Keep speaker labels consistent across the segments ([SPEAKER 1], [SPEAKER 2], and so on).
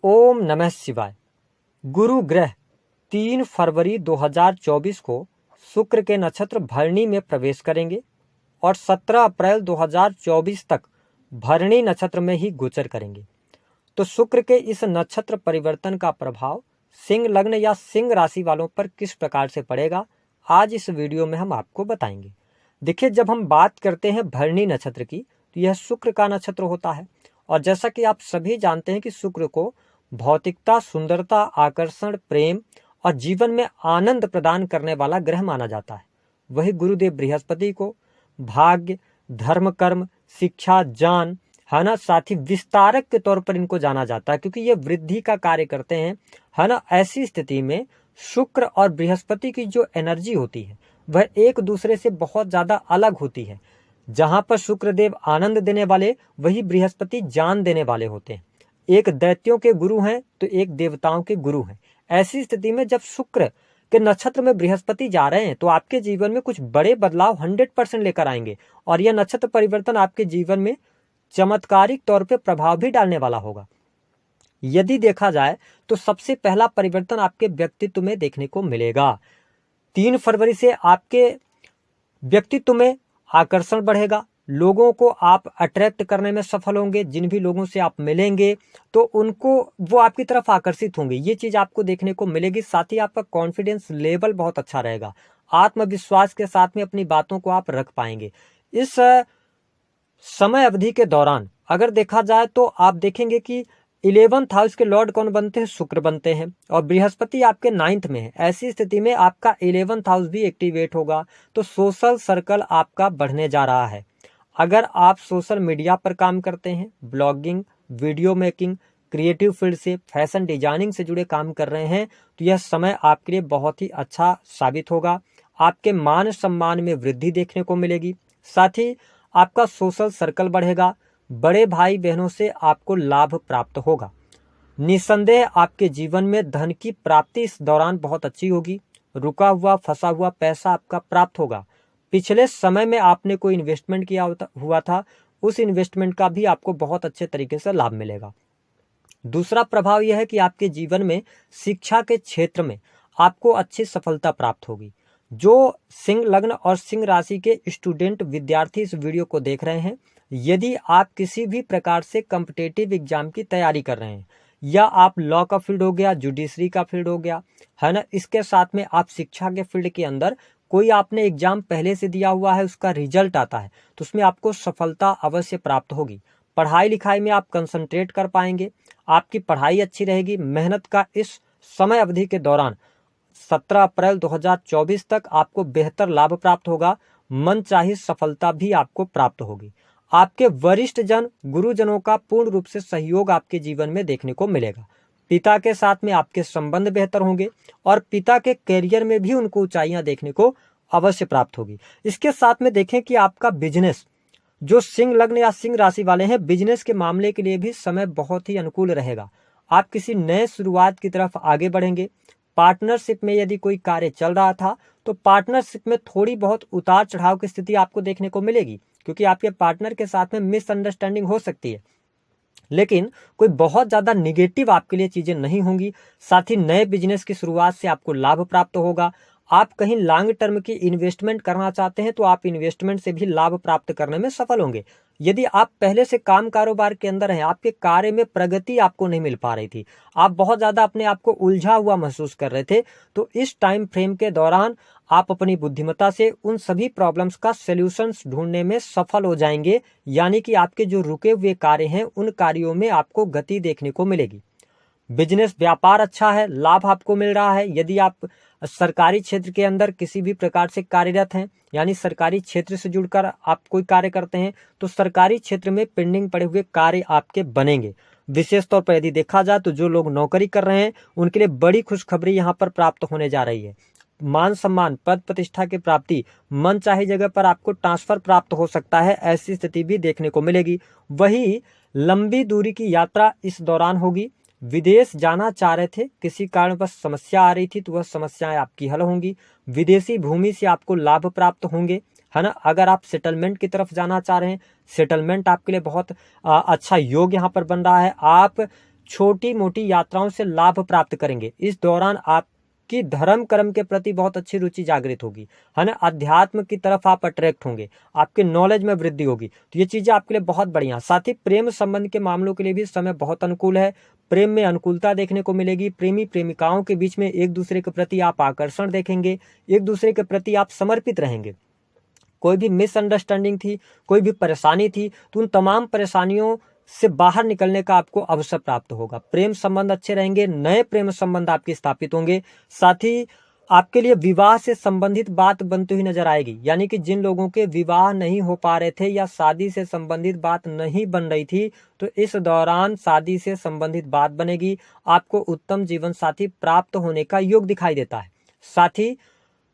[SPEAKER 1] ओम नमः शिवाय। गुरु ग्रह 3 फरवरी 2024 को शुक्र के नक्षत्र भरणी में प्रवेश करेंगे और 17 अप्रैल 2024 तक भरणी नक्षत्र में ही गोचर करेंगे। तो शुक्र के इस नक्षत्र परिवर्तन का प्रभाव सिंह लग्न या सिंह राशि वालों पर किस प्रकार से पड़ेगा, आज इस वीडियो में हम आपको बताएंगे। देखिए, जब हम बात करते हैं भरणी नक्षत्र की, तो यह शुक्र का नक्षत्र होता है और जैसा कि आप सभी जानते हैं कि शुक्र को भौतिकता, सुंदरता, आकर्षण, प्रेम और जीवन में आनंद प्रदान करने वाला ग्रह माना जाता है। वही गुरुदेव बृहस्पति को भाग्य, धर्म, कर्म, शिक्षा, ज्ञान, है ना, साथ ही विस्तारक के तौर पर इनको जाना जाता है, क्योंकि ये वृद्धि का कार्य करते हैं, है ना। ऐसी स्थिति में शुक्र और बृहस्पति की जो एनर्जी होती है वह एक दूसरे से बहुत ज्यादा अलग होती है। जहां पर शुक्रदेव आनंद देने वाले, वही बृहस्पति ज्ञान देने वाले होते हैं। एक दैत्यों के गुरु हैं तो एक देवताओं के गुरु हैं। ऐसी स्थिति में जब शुक्र के नक्षत्र में बृहस्पति जा रहे हैं तो आपके जीवन में कुछ बड़े बदलाव 100% लेकर आएंगे और यह नक्षत्र परिवर्तन आपके जीवन में चमत्कारिक तौर पे प्रभाव भी डालने वाला होगा। यदि देखा जाए तो सबसे पहला परिवर्तन आपके व्यक्तित्व में देखने को मिलेगा। 3 फरवरी से आपके व्यक्तित्व में आकर्षण बढ़ेगा, लोगों को आप अट्रैक्ट करने में सफल होंगे। जिन भी लोगों से आप मिलेंगे तो वो आपकी तरफ आकर्षित होंगे, ये चीज आपको देखने को मिलेगी। साथ ही आपका कॉन्फिडेंस लेवल बहुत अच्छा रहेगा, आत्मविश्वास के साथ में अपनी बातों को आप रख पाएंगे। इस समय अवधि के दौरान अगर देखा जाए तो आप देखेंगे कि 11th हाउस के लॉर्ड कौन बनते हैं? शुक्र बनते हैं और बृहस्पति आपके 9th में है। ऐसी स्थिति में आपका 11th हाउस भी एक्टिवेट होगा, तो सोशल सर्कल आपका बढ़ने जा रहा है। अगर आप सोशल मीडिया पर काम करते हैं, blogging, video making, creative field से, फैशन डिजाइनिंग से जुड़े काम कर रहे हैं, तो यह समय आपके लिए बहुत ही अच्छा साबित होगा। आपके मान सम्मान में वृद्धि देखने को मिलेगी। साथ ही आपका सोशल सर्कल बढ़ेगा, बड़े भाई बहनों से आपको लाभ प्राप्त होगा। निसंदेह आपके जीवन में धन की प्राप्ति इस दौरान बहुत अच्छी होगी। रुका हुआ फंसा हुआ पैसा आपका प्राप्त होगा। पिछले समय में आपने कोई इन्वेस्टमेंट किया हुआ था, उस इन्वेस्टमेंट का भी आपको बहुत अच्छे तरीके से लाभ मिलेगा। दूसरा प्रभाव यह है कि आपके जीवन में शिक्षा के क्षेत्र में आपको अच्छी सफलता प्राप्त होगी। जो सिंह लग्न और सिंह राशि के स्टूडेंट, विद्यार्थी इस वीडियो को देख रहे हैं, यदि आप किसी भी प्रकार से कॉम्पिटिटिव एग्जाम की तैयारी कर रहे हैं, या आप लॉ का फील्ड हो गया, जुडिशरी का फील्ड हो गया, है ना, इसके साथ में आप शिक्षा के फील्ड के अंदर कोई आपने एग्जाम पहले से दिया हुआ है, उसका रिजल्ट आता है तो उसमें आपको सफलता अवश्य प्राप्त होगी। पढ़ाई लिखाई में आप कंसंट्रेट कर पाएंगे, आपकी पढ़ाई अच्छी रहेगी। मेहनत का इस समय अवधि के दौरान 17 अप्रैल 2024 तक आपको बेहतर लाभ प्राप्त होगा। मनचाही सफलता भी आपको प्राप्त होगी। आपके वरिष्ठ जन, गुरुजनों का पूर्ण रूप से सहयोग आपके जीवन में देखने को मिलेगा। पिता के साथ में आपके संबंध बेहतर होंगे और पिता के करियर में भी उनको ऊंचाइयां देखने को अवश्य प्राप्त होगी। इसके साथ में देखें कि आपका बिजनेस, जो सिंह लग्न या सिंह राशि वाले हैं, बिजनेस के मामले के लिए भी समय बहुत ही अनुकूल रहेगा। आप किसी नए शुरुआत की तरफ आगे बढ़ेंगे। पार्टनरशिप में यदि कोई कार्य चल रहा था तो पार्टनरशिप में थोड़ी बहुत उतार चढ़ाव की स्थिति आपको देखने को मिलेगी, क्योंकि आपके पार्टनर के साथ में मिसअंडरस्टैंडिंग हो सकती है, लेकिन कोई बहुत ज्यादा निगेटिव आपके लिए चीजें नहीं होंगी। साथ ही नए बिजनेस की शुरुआत से आपको लाभ प्राप्त होगा। आप कहीं लॉन्ग टर्म की इन्वेस्टमेंट करना चाहते हैं तो आप इन्वेस्टमेंट से भी लाभ प्राप्त करने में सफल होंगे। यदि आप पहले से काम कारोबार के अंदर हैं, आपके कार्य में प्रगति आपको नहीं मिल पा रही थी, आप बहुत ज्यादा अपने आप को उलझा हुआ महसूस कर रहे थे, तो इस टाइम फ्रेम के दौरान आप अपनी बुद्धिमत्ता से उन सभी प्रॉब्लम्स का सॉल्यूशंस ढूंढने में सफल हो जाएंगे। यानी कि आपके जो रुके हुए कार्य हैं, उन कार्यों में आपको गति देखने को मिलेगी। बिजनेस, व्यापार अच्छा है, लाभ आपको मिल रहा है। यदि आप सरकारी क्षेत्र के अंदर किसी भी प्रकार से कार्यरत हैं, यानी सरकारी क्षेत्र से जुड़कर आप कोई कार्य करते हैं, तो सरकारी क्षेत्र में पेंडिंग पड़े हुए कार्य आपके बनेंगे। विशेष तौर पर यदि देखा जाए तो जो लोग नौकरी कर रहे हैं उनके लिए बड़ी खुशखबरी यहाँ पर प्राप्त होने जा रही है। मान सम्मान, पद प्रतिष्ठा की प्राप्ति, मन चाहे जगह पर आपको ट्रांसफर प्राप्त हो सकता है, ऐसी स्थिति भी देखने को मिलेगी। वही लंबी दूरी की यात्रा इस दौरान होगी। विदेश जाना चाह रहे थे, किसी कारण बस समस्या आ रही थी, तो वह समस्याएं आपकी हल होंगी। विदेशी भूमि से आपको लाभ प्राप्त होंगे, है ना। अगर आप सेटलमेंट की तरफ जाना चाह रहे हैं, सेटलमेंट आपके लिए बहुत अच्छा योग यहाँ पर बन रहा है। आप छोटी मोटी यात्राओं से लाभ प्राप्त करेंगे। इस दौरान आपकी धर्म कर्म के प्रति बहुत अच्छी रुचि जागृत होगी, है ना। अध्यात्म की तरफ आप अट्रैक्ट होंगे, आपके नॉलेज में वृद्धि होगी। तो ये चीजें आपके लिए बहुत बढ़िया। साथ ही प्रेम संबंध के मामलों के लिए भी समय बहुत अनुकूल है। प्रेम में अनुकूलता देखने को मिलेगी। प्रेमी प्रेमिकाओं के बीच में एक दूसरे के प्रति आप आकर्षण देखेंगे, एक दूसरे के प्रति आप समर्पित रहेंगे। कोई भी मिसअंडरस्टैंडिंग थी, कोई भी परेशानी थी, तो उन तमाम परेशानियों से बाहर निकलने का आपको अवसर प्राप्त होगा। प्रेम संबंध अच्छे रहेंगे, नए प्रेम संबंध आपके स्थापित होंगे। साथ ही आपके लिए विवाह से संबंधित बात बनती हुई नजर आएगी, यानी कि जिन लोगों के विवाह नहीं हो पा रहे थे या शादी से संबंधित बात नहीं बन रही थी, तो इस दौरान शादी से संबंधित बात बनेगी। आपको उत्तम जीवन साथी प्राप्त होने का योग दिखाई देता है। साथ ही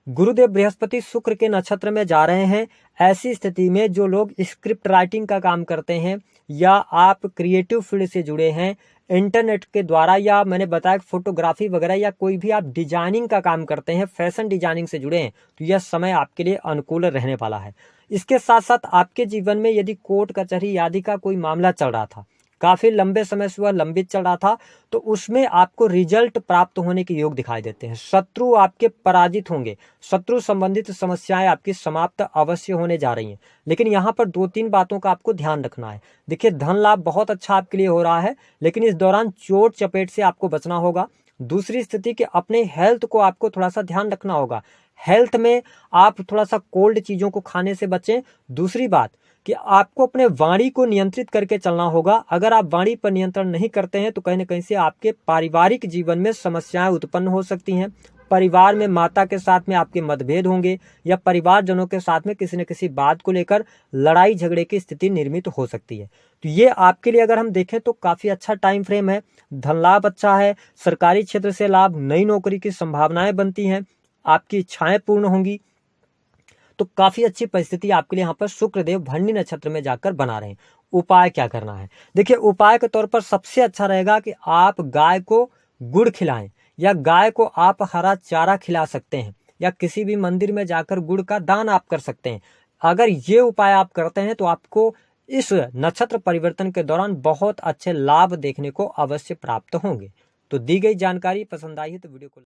[SPEAKER 1] गुरुदेव बृहस्पति शुक्र के नक्षत्र में जा रहे हैं। ऐसी स्थिति में जो लोग स्क्रिप्ट राइटिंग का काम करते हैं या आप क्रिएटिव फील्ड से जुड़े हैं, इंटरनेट के द्वारा, या मैंने बताया फोटोग्राफी वगैरह, या कोई भी आप डिजाइनिंग का काम करते हैं, फैशन डिजाइनिंग से जुड़े हैं, तो यह समय आपके लिए अनुकूल रहने वाला है। इसके साथ साथ आपके जीवन में यदि कोर्ट कचहरी आदि का कोई मामला चल रहा था, काफी लंबे समय से वह लंबित चल रहा था, तो उसमें आपको रिजल्ट प्राप्त होने के योग दिखाई देते हैं। शत्रु आपके पराजित होंगे, शत्रु संबंधित समस्याएं आपकी समाप्त अवश्य होने जा रही हैं। लेकिन यहाँ पर 2-3 बातों का आपको ध्यान रखना है। देखिए, धन लाभ बहुत अच्छा आपके लिए हो रहा है, लेकिन इस दौरान चोट चपेट से आपको बचना होगा। दूसरी स्थिति कि अपने हेल्थ को आपको थोड़ा सा ध्यान रखना होगा। हेल्थ में आप थोड़ा सा कोल्ड चीजों को खाने से बचें। दूसरी बात कि आपको अपने वाणी को नियंत्रित करके चलना होगा। अगर आप वाणी पर नियंत्रण नहीं करते हैं तो कहीं ना कहीं से आपके पारिवारिक जीवन में समस्याएं उत्पन्न हो सकती हैं। परिवार में माता के साथ में आपके मतभेद होंगे, या परिवारजनों के साथ में किसी न किसी बात को लेकर लड़ाई झगड़े की स्थिति निर्मित हो सकती है। तो ये आपके लिए अगर हम देखें तो काफी अच्छा टाइम फ्रेम है। धन लाभ अच्छा है, सरकारी क्षेत्र से लाभ, नई नौकरी की संभावनाएं बनती हैं, आपकी इच्छाएं पूर्ण होंगी। तो काफी अच्छी परिस्थिति आपके लिए यहाँ पर शुक्रदेव भरणी नक्षत्र में जाकर बना रहे हैं। उपाय क्या करना है? देखिए, उपाय के तौर पर सबसे अच्छा रहेगा कि आप गाय को गुड़ खिलाएं, या गाय को आप हरा चारा खिला सकते हैं, या किसी भी मंदिर में जाकर गुड़ का दान आप कर सकते हैं। अगर ये उपाय आप करते हैं तो आपको इस नक्षत्र परिवर्तन के दौरान बहुत अच्छे लाभ देखने को अवश्य प्राप्त होंगे। तो दी गई जानकारी पसंद आई है तो वीडियो को